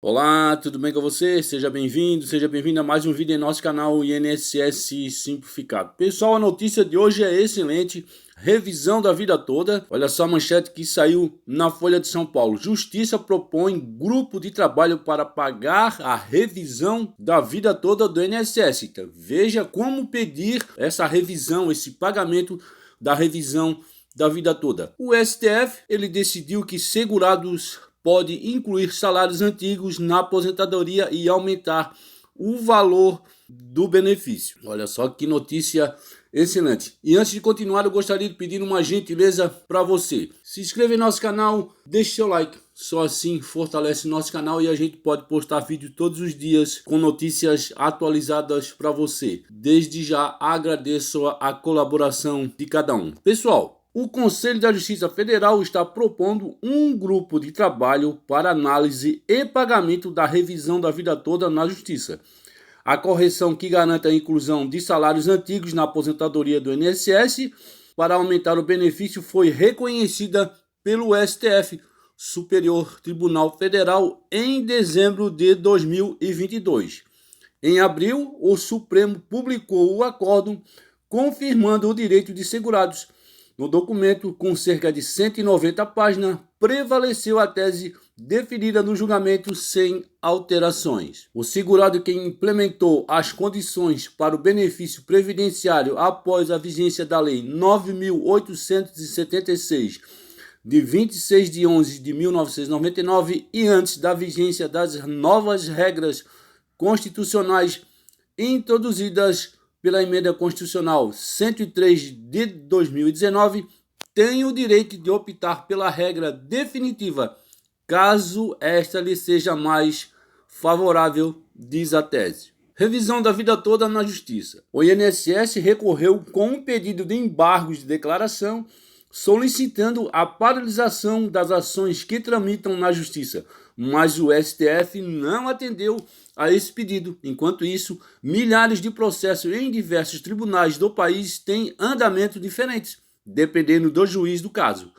Olá, tudo bem com você? Seja bem-vindo a mais um vídeo em nosso canal INSS Simplificado. Pessoal, a notícia de hoje é excelente, revisão da vida toda. Olha só a manchete que saiu na Folha de São Paulo. Justiça propõe grupo de trabalho para pagar a revisão da vida toda do INSS. Então, veja como pedir essa revisão, esse pagamento da revisão da vida toda. O STF, ele decidiu que segurados pode incluir salários antigos na aposentadoria e aumentar o valor do benefício. Olha só que notícia excelente. E antes de continuar, eu gostaria de pedir uma gentileza para você. Se inscreva em nosso canal, deixe seu like. Só assim fortalece nosso canal e a gente pode postar vídeo todos os dias com notícias atualizadas para você. Desde já agradeço a colaboração de cada um. Pessoal, o Conselho da Justiça Federal está propondo um grupo de trabalho para análise e pagamento da revisão da vida toda na Justiça. A correção que garante a inclusão de salários antigos na aposentadoria do INSS para aumentar o benefício foi reconhecida pelo STF, Superior Tribunal Federal, em dezembro de 2022. Em abril, o Supremo publicou o acórdão confirmando o direito de segurados. No documento, com cerca de 190 páginas, prevaleceu a tese definida no julgamento sem alterações. O segurado que implementou as condições para o benefício previdenciário após a vigência da Lei 9.876, de 26 de 11 de 1999 e antes da vigência das novas regras constitucionais introduzidas pela Emenda Constitucional 103 de 2019, tem o direito de optar pela regra definitiva, caso esta lhe seja mais favorável, diz a tese. Revisão da vida toda na Justiça. O INSS recorreu com um pedido de embargos de declaração, solicitando a paralisação das ações que tramitam na Justiça, mas o STF não atendeu a esse pedido. Enquanto isso, milhares de processos em diversos tribunais do país têm andamento diferentes, dependendo do juiz do caso.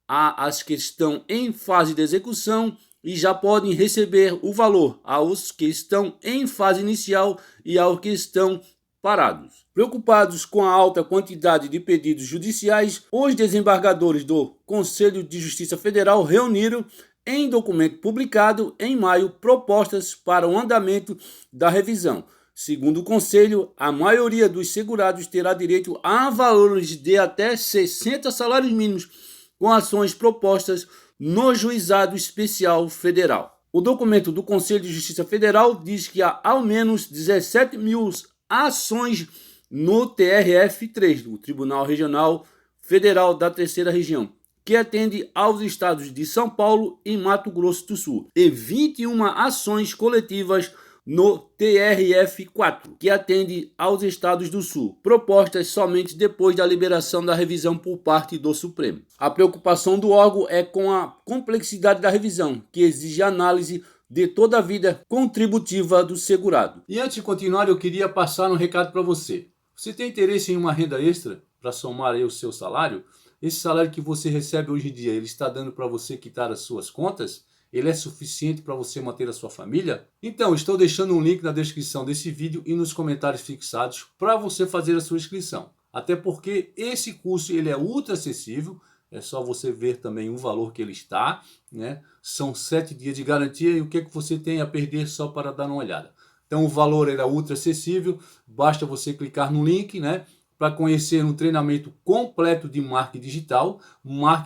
Há as que estão em fase de execução e já podem receber o valor, aos que estão em fase inicial e aos que estão parados. Preocupados com a alta quantidade de pedidos judiciais, os desembargadores do Conselho de Justiça Federal reuniram em documento publicado em maio propostas para o andamento da revisão. Segundo o Conselho, a maioria dos segurados terá direito a valores de até 60 salários mínimos com ações propostas no Juizado Especial Federal. O documento do Conselho de Justiça Federal diz que há ao menos 17 mil ações no TRF3, o Tribunal Regional Federal da Terceira Região, que atende aos estados de São Paulo e Mato Grosso do Sul, e 21 ações coletivas no TRF4, que atende aos estados do Sul, propostas somente depois da liberação da revisão por parte do Supremo. A preocupação do órgão é com a complexidade da revisão, que exige análise de toda a vida contributiva do segurado. E antes de continuar, eu queria passar um recado para você. Você tem interesse em uma renda extra para somar aí o seu salário? Esse salário que você recebe hoje em dia, ele está dando para você quitar as suas contas? Ele é suficiente para você manter a sua família? Então, estou deixando um link na descrição desse vídeo e nos comentários fixados para você fazer a sua inscrição. Até porque esse curso ele é ultra acessível, é só você ver também o valor que ele está, né? São 7 dias de garantia e o que é que você tem a perder só para dar uma olhada. Então o valor ele é ultra acessível, basta você clicar no link, né? Para conhecer um treinamento completo de marketing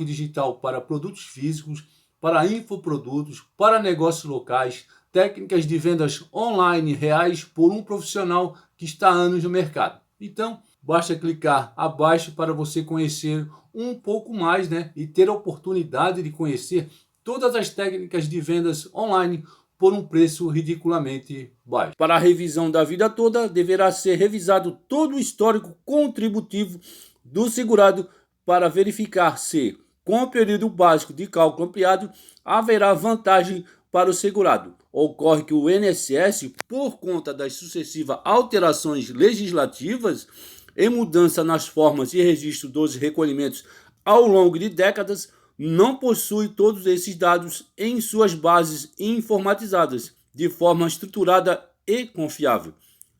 digital para produtos físicos, para infoprodutos, para negócios locais, técnicas de vendas online reais por um profissional que está há anos no mercado. Então, basta clicar abaixo para você conhecer um pouco mais, né? E ter a oportunidade de conhecer todas as técnicas de vendas online por um preço ridiculamente baixo. Para a revisão da vida toda, deverá ser revisado todo o histórico contributivo do segurado para verificar se, com o período básico de cálculo ampliado, haverá vantagem para o segurado. Ocorre que o INSS, por conta das sucessivas alterações legislativas e mudança nas formas e registro dos recolhimentos ao longo de décadas, não possui todos esses dados em suas bases informatizadas, de forma estruturada e confiável,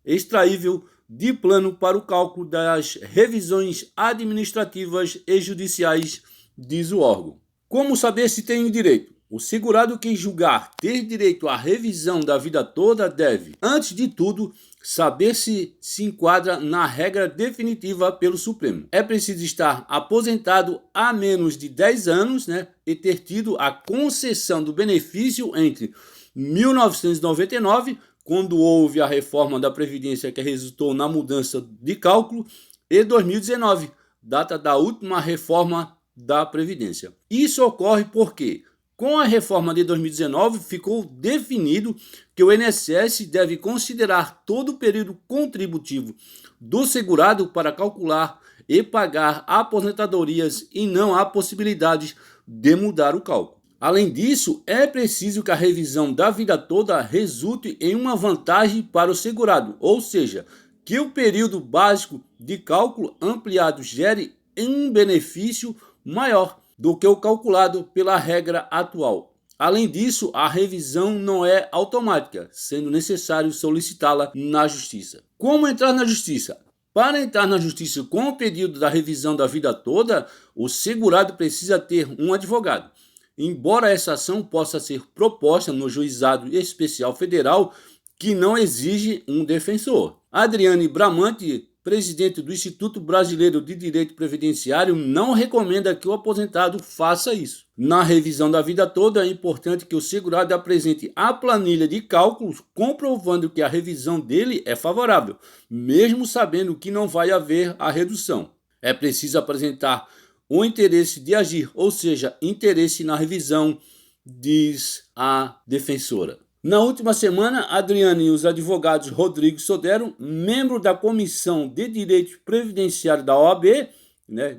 extraível de plano para o cálculo das revisões administrativas e judiciais, diz o órgão. Como saber se tem direito? O segurado que julgar ter direito à revisão da vida toda deve, antes de tudo, saber se enquadra na regra definitiva pelo Supremo. É preciso estar aposentado há menos de 10 anos, e ter tido a concessão do benefício entre 1999, quando houve a reforma da Previdência que resultou na mudança de cálculo, e 2019, data da última reforma da Previdência. Isso ocorre porque, com a reforma de 2019, ficou definido que o INSS deve considerar todo o período contributivo do segurado para calcular e pagar aposentadorias e não há possibilidade de mudar o cálculo. Além disso, é preciso que a revisão da vida toda resulte em uma vantagem para o segurado, ou seja, que o período básico de cálculo ampliado gere um benefício maior do que o calculado pela regra atual. Além disso, a revisão não é automática, sendo necessário solicitá-la na Justiça. Como entrar na Justiça? Para entrar na Justiça com o pedido da revisão da vida toda, o segurado precisa ter um advogado. Embora essa ação possa ser proposta no Juizado Especial Federal, que não exige um defensor. Adriane Bramante, presidente do Instituto Brasileiro de Direito Previdenciário, não recomenda que o aposentado faça isso. Na revisão da vida toda, é importante que o segurado apresente a planilha de cálculos comprovando que a revisão dele é favorável, mesmo sabendo que não vai haver a redução. É preciso apresentar o interesse de agir, ou seja, interesse na revisão, diz a defensora. Na última semana, Adriane e os advogados Rodrigo Sodero, membro da Comissão de Direito Previdenciário da OAB,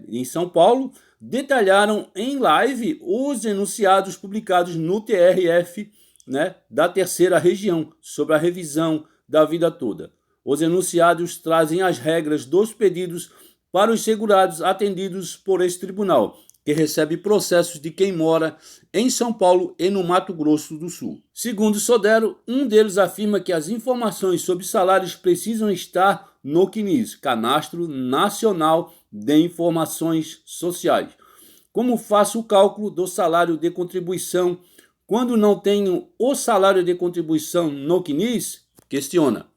em São Paulo, detalharam em live os enunciados publicados no TRF, da terceira região, sobre a revisão da vida toda. Os enunciados trazem as regras dos pedidos para os segurados atendidos por esse tribunal, que recebe processos de quem mora em São Paulo e no Mato Grosso do Sul. Segundo Sodero, um deles afirma que as informações sobre salários precisam estar no CNIS, Cadastro Nacional de Informações Sociais. Como faço o cálculo do salário de contribuição quando não tenho o salário de contribuição no CNIS? Questiona.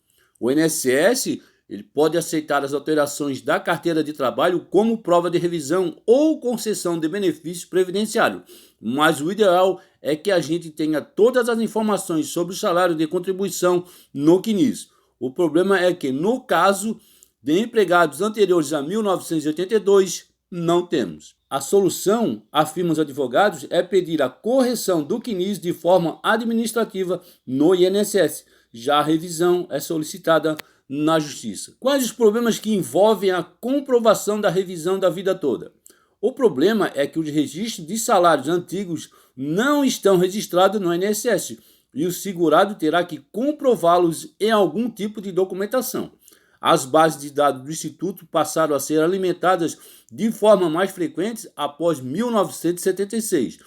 O INSS ele pode aceitar as alterações da carteira de trabalho como prova de revisão ou concessão de benefício previdenciário, mas o ideal é que a gente tenha todas as informações sobre o salário de contribuição no CNIS. O problema é que, no caso de empregados anteriores a 1982, não temos. A solução, afirmam os advogados, é pedir a correção do CNIS de forma administrativa no INSS. Já a revisão é solicitada na Justiça. Quais os problemas que envolvem a comprovação da revisão da vida toda? O problema é que os registros de salários antigos não estão registrados no INSS e o segurado terá que comprová-los em algum tipo de documentação. As bases de dados do Instituto passaram a ser alimentadas de forma mais frequente após 1976,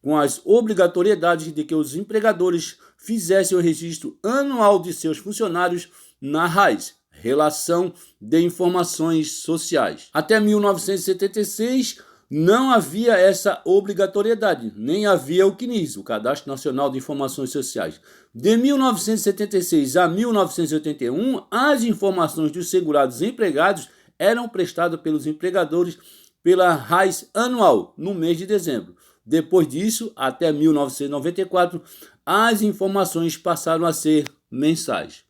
com as obrigatoriedades de que os empregadores fizessem o registro anual de seus funcionários na RAIS, Relação de Informações Sociais. Até 1976 não havia essa obrigatoriedade, nem havia o CNIS, o Cadastro Nacional de Informações Sociais. De 1976 a 1981, as informações dos segurados empregados eram prestadas pelos empregadores pela RAIS anual, no mês de dezembro. Depois disso, até 1994, as informações passaram a ser mensais.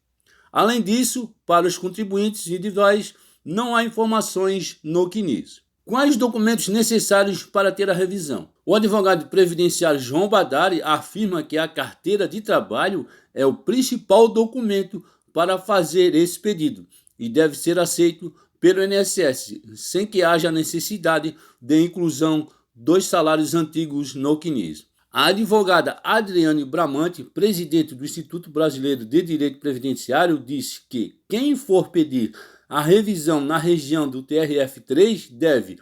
Além disso, para os contribuintes individuais, não há informações no CNIS. Quais documentos necessários para ter a revisão? O advogado previdenciário João Badari afirma que a carteira de trabalho é o principal documento para fazer esse pedido e deve ser aceito pelo INSS, sem que haja necessidade de inclusão dos salários antigos no CNIS. A advogada Adriane Bramante, presidente do Instituto Brasileiro de Direito Previdenciário, disse que quem for pedir a revisão na região do TRF3 deve,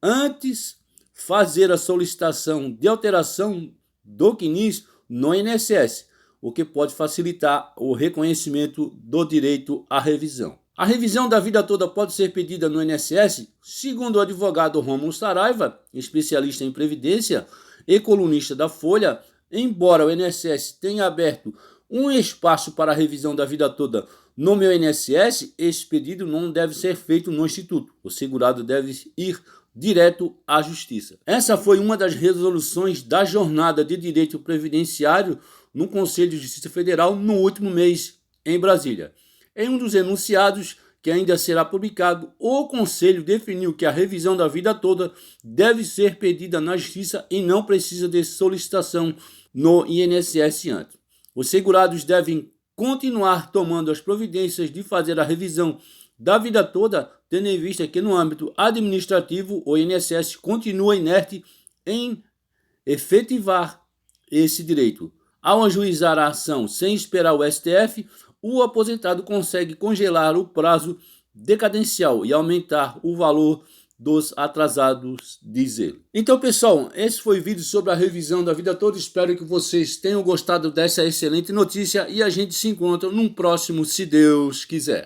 antes, fazer a solicitação de alteração do CNIS no INSS, o que pode facilitar o reconhecimento do direito à revisão. A revisão da vida toda pode ser pedida no INSS, segundo o advogado Rômulo Saraiva, especialista em previdência e colunista da Folha. Embora o INSS tenha aberto um espaço para a revisão da vida toda no meu INSS, esse pedido não deve ser feito no Instituto. O segurado deve ir direto à Justiça. Essa foi uma das resoluções da Jornada de Direito Previdenciário no Conselho de Justiça Federal no último mês em Brasília. Em um dos enunciados, que ainda será publicado, o Conselho definiu que a revisão da vida toda deve ser pedida na Justiça e não precisa de solicitação no INSS antes. Os segurados devem continuar tomando as providências de fazer a revisão da vida toda, tendo em vista que no âmbito administrativo o INSS continua inerte em efetivar esse direito. Ao ajuizar a ação sem esperar o STF, o aposentado consegue congelar o prazo decadencial e aumentar o valor dos atrasados, diz ele. Então, pessoal, esse foi o vídeo sobre a revisão da vida toda. Espero que vocês tenham gostado dessa excelente notícia e a gente se encontra num próximo, se Deus quiser.